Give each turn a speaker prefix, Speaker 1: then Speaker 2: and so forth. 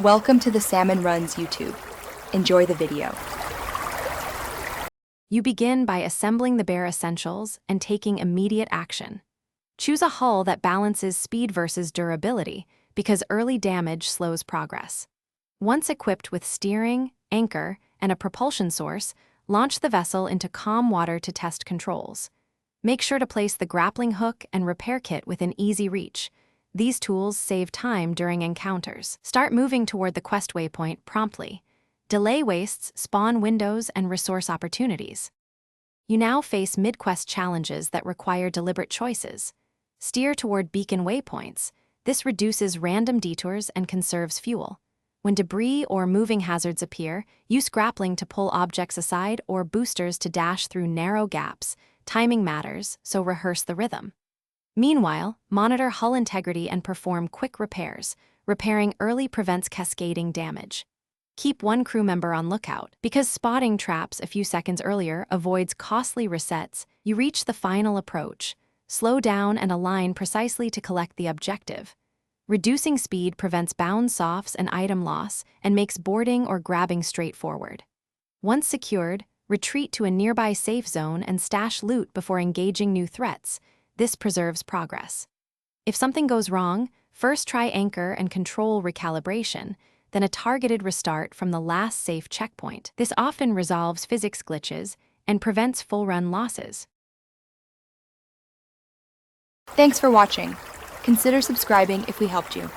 Speaker 1: Welcome to the Salmon Runs YouTube. Enjoy the video.
Speaker 2: You begin by assembling the bare essentials and taking immediate action. Choose a hull that balances speed versus durability because early damage slows progress. Once equipped with steering, anchor, and a propulsion source, launch the vessel into calm water to test controls. Make sure to place the grappling hook and repair kit within easy reach. These tools save time during encounters. Start moving toward the quest waypoint promptly. Delay wastes spawn windows and resource opportunities. You now face mid-quest challenges that require deliberate choices. Steer toward beacon waypoints. This reduces random detours and conserves fuel. When debris or moving hazards appear, use grappling to pull objects aside or boosters to dash through narrow gaps. Timing matters, so rehearse the rhythm. Meanwhile, monitor hull integrity and perform quick repairs. Repairing early prevents cascading damage. Keep one crew member on lookout. Because spotting traps a few seconds earlier avoids costly resets, you reach the final approach. Slow down and align precisely to collect the objective. Reducing speed prevents bound softs and item loss and makes boarding or grabbing straightforward. Once secured, retreat to a nearby safe zone and stash loot before engaging new threats. This preserves progress. If something goes wrong, first try anchor and control recalibration, then a targeted restart from the last safe checkpoint. This often resolves physics glitches and prevents full-run losses.
Speaker 1: Thanks for watching. Consider subscribing if we helped you.